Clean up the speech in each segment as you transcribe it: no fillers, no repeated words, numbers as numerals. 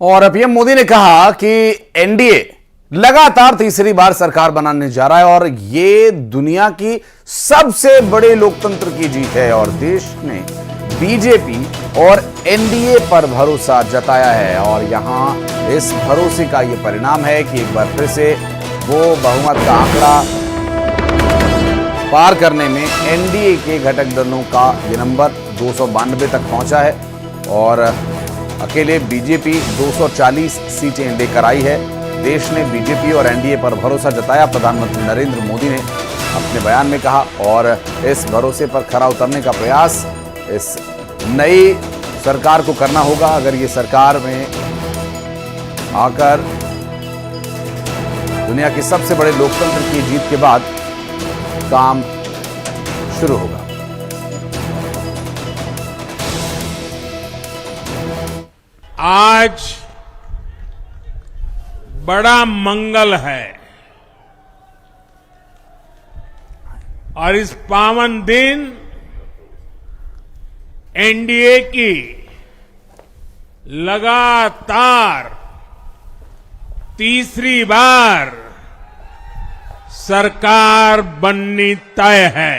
और पीएम मोदी ने कहा कि एनडीए लगातार तीसरी बार सरकार बनाने जा रहा है और ये दुनिया की सबसे बड़े लोकतंत्र की जीत है और देश ने बीजेपी और एनडीए पर भरोसा जताया है और यहां इस भरोसे का ये परिणाम है कि एक बार फिर से वो बहुमत का आंकड़ा पार करने में एनडीए के घटक दलों का ये नंबर 292 तक पहुंचा है और अकेले बीजेपी 240 सीटें लेकर आई है। देश ने बीजेपी और एनडीए पर भरोसा जताया, प्रधानमंत्री नरेंद्र मोदी ने अपने बयान में कहा और इस भरोसे पर खरा उतरने का प्रयास इस नई सरकार को करना होगा। अगर ये सरकार में आकर दुनिया के सबसे बड़े लोकतंत्र की जीत के बाद काम शुरू होगा। आज बड़ा मंगल है और इस पावन दिन एनडीए की लगातार तीसरी बार सरकार बननी तय है।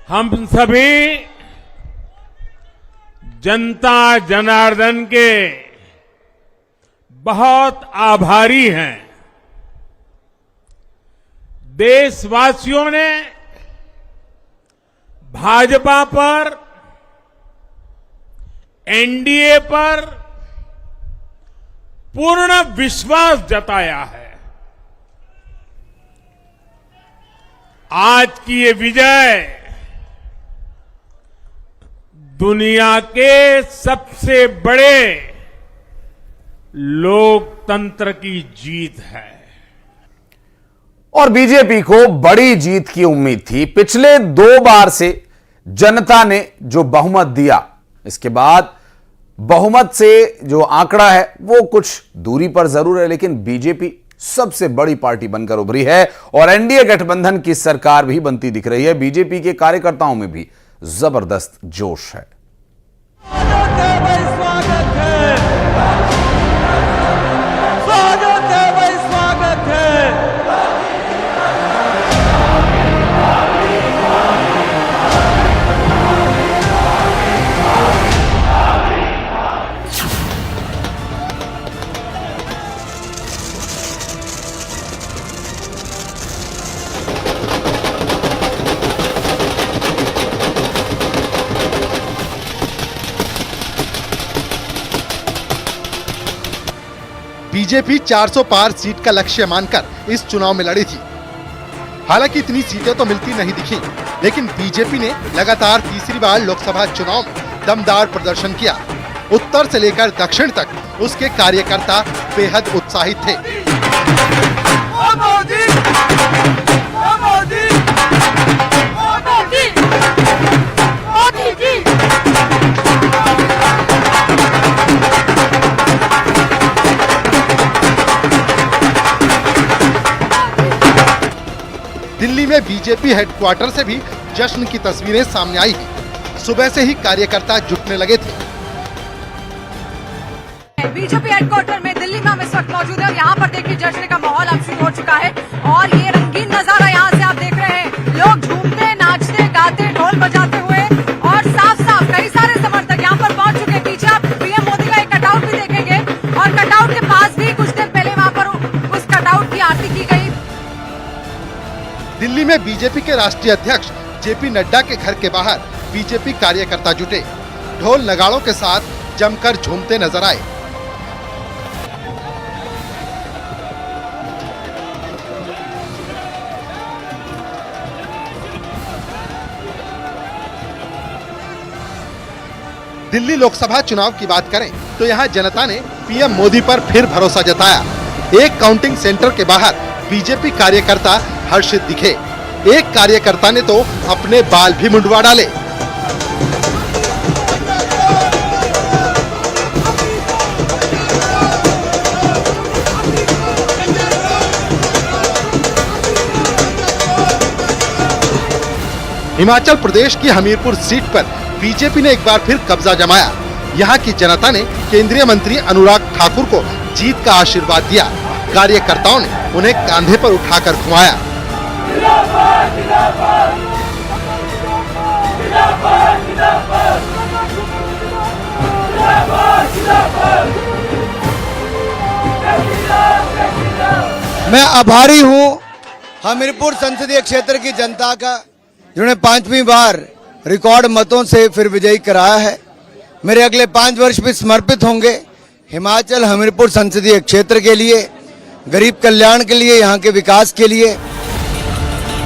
हम सभी जनता जनार्दन के बहुत आभारी हैं। देशवासियों ने भाजपा पर, एनडीए पर पूर्ण विश्वास जताया है। आज की ये विजय दुनिया के सबसे बड़े लोकतंत्र की जीत है और बीजेपी को बड़ी जीत की उम्मीद थी। पिछले 2 बार से जनता ने जो बहुमत दिया, इसके बाद बहुमत से जो आंकड़ा है वो कुछ दूरी पर जरूर है, लेकिन बीजेपी सबसे बड़ी पार्टी बनकर उभरी है और एनडीए गठबंधन की सरकार भी बनती दिख रही है। बीजेपी के कार्यकर्ताओं में भी जबरदस्त जोश है। बीजेपी 400 पार सीट का लक्ष्य मानकर इस चुनाव में लड़ी थी। हालांकि इतनी सीटें तो मिलती नहीं दिखी, लेकिन बीजेपी ने लगातार तीसरी बार लोकसभा चुनाव में दमदार प्रदर्शन किया। उत्तर से लेकर दक्षिण तक उसके कार्यकर्ता बेहद उत्साहित थे। दिल्ली में बीजेपी हेडक्वार्टर से भी जश्न की तस्वीरें सामने आई हैं। सुबह से ही कार्यकर्ता जुटने लगे थे। बीजेपी हेडक्वार्टर में दिल्ली में हम इस वक्त मौजूद है और यहाँ पर देखिए जश्न का माहौल अब शुरू हो चुका है और ये रंगीन नजारा यहाँ से आप देख रहे हैं। लोग झूमते, नाचते, गाते, ढोल बजाते हुए और साफ साफ कई सारे समर्थक यहाँ पर पहुंच चुके हैं। पीछे आप पीएम मोदी का एक कटआउट भी देखेंगे और कटआउट के पास भी कुछ देर पहले वहाँ पर उस कटआउट की आरती की गई। दिल्ली में बीजेपी के राष्ट्रीय अध्यक्ष जेपी नड्डा के घर के बाहर बीजेपी कार्यकर्ता जुटे, ढोल नगाड़ों के साथ जमकर झूमते नजर आए। दिल्ली लोकसभा चुनाव की बात करें तो यहां जनता ने पीएम मोदी पर फिर भरोसा जताया। एक काउंटिंग सेंटर के बाहर बीजेपी कार्यकर्ता हर्षित दिखे। एक कार्यकर्ता ने तो अपने बाल भी मुंडवा डाले। हिमाचल प्रदेश की हमीरपुर सीट पर बीजेपी ने एक बार फिर कब्जा जमाया। यहाँ की जनता ने केंद्रीय मंत्री अनुराग ठाकुर को जीत का आशीर्वाद दिया। कार्यकर्ताओं ने उन्हें कांधे पर उठाकर घुमाया। मैं आभारी हूं हमीरपुर संसदीय क्षेत्र की जनता का, जिन्होंने 5वीं बार रिकॉर्ड मतों से फिर विजयी कराया है। मेरे अगले 5 वर्ष भी समर्पित होंगे हिमाचल हमीरपुर संसदीय क्षेत्र के लिए, गरीब कल्याण के लिए, यहाँ के विकास के लिए।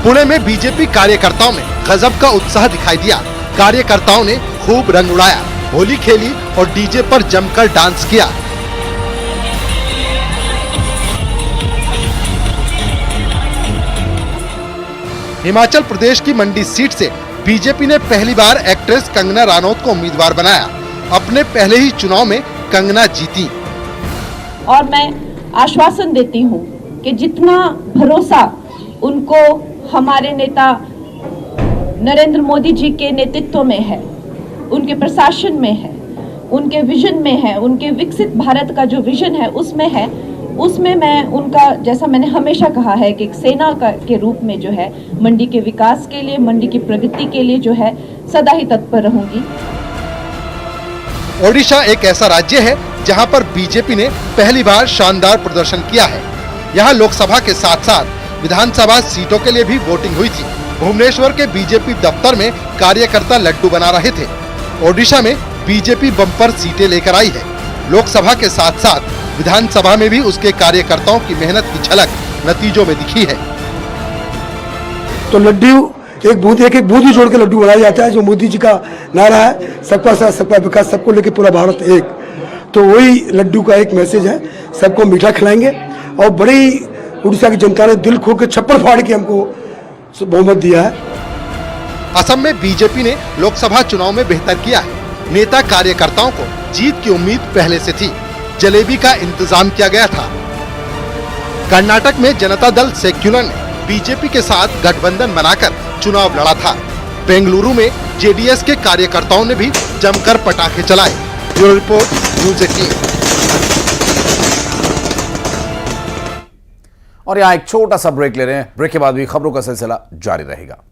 पुणे में बीजेपी कार्यकर्ताओं में गजब का उत्साह दिखाई दिया। कार्यकर्ताओं ने खूब रंग उड़ाया, होली खेली और डीजे पर जमकर डांस किया। हिमाचल प्रदेश की मंडी सीट से बीजेपी ने पहली बार एक्ट्रेस कंगना रानौत को उम्मीदवार बनाया। अपने पहले ही चुनाव में कंगना जीती। और मैं आश्वासन देती हूं कि जितना भरोसा उनको हमारे नेता नरेंद्र मोदी जी के नेतृत्व में है, उनके प्रशासन में है, उनके विजन में है, उनके विकसित भारत का जो विजन है उसमें मैं उनका, जैसा मैंने हमेशा कहा है कि एक सेना के रूप में जो है मंडी के विकास के लिए, मंडी की प्रगति के लिए जो है सदा ही तत्पर रहूंगी। ओडिशा एक ऐसा राज्य है जहां पर बीजेपी ने पहली बार शानदार प्रदर्शन किया है। यहां लोकसभा के साथ साथ विधानसभा सीटों के लिए भी वोटिंग हुई थी। भुवनेश्वर के बीजेपी दफ्तर में कार्यकर्ता लड्डू बना रहे थे। ओडिशा में बीजेपी बम्पर सीटें लेकर आई है। लोकसभा के साथ साथ विधानसभा में भी उसके कार्यकर्ताओं की मेहनत की झलक नतीजों में दिखी है। तो लड्डू एक बूंद ही जोड़ के लड्डू बनाया जाता है, जो मोदी जी का नारा है, सबका साथ सबका विकास, सबको लेके पूरा भारत एक। तो वही लड्डू का एक मैसेज है, सबको मीठा खिलाएंगे। और बड़ी उड़ीसा की जनता ने दिल खोल के छप्पर फाड़ के हमको बहुमत दिया है। असम में बीजेपी ने लोकसभा चुनाव में बेहतर किया है। नेता कार्यकर्ताओं को जीत की उम्मीद पहले से थी। जलेबी का इंतजाम किया गया था। कर्नाटक में जनता दल सेक्युलर ने बीजेपी के साथ गठबंधन बनाकर चुनाव लड़ा था। बेंगलुरु में जेडीएस के कार्यकर्ताओं ने भी जमकर पटाखे चलाए। Bureau report, news 18। और यहाँ एक छोटा सा ब्रेक ले रहे हैं। ब्रेक के बाद भी खबरों का सिलसिला जारी रहेगा।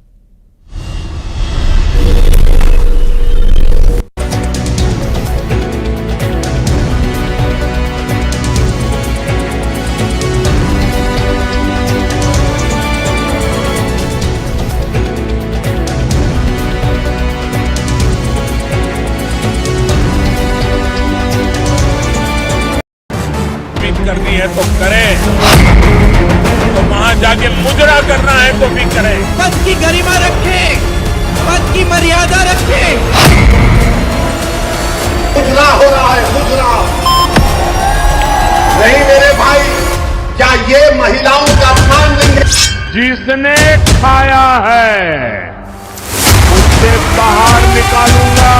करनी है तो करें, तो वहां जाके मुजरा करना है तो भी करें। पद की गरिमा रखें, पद की मर्यादा रखें। मुजरा हो रहा है, मुजरा नहीं मेरे भाई। क्या ये महिलाओं का अपमान नहीं है? जिसने खाया है उससे बाहर निकालूंगा।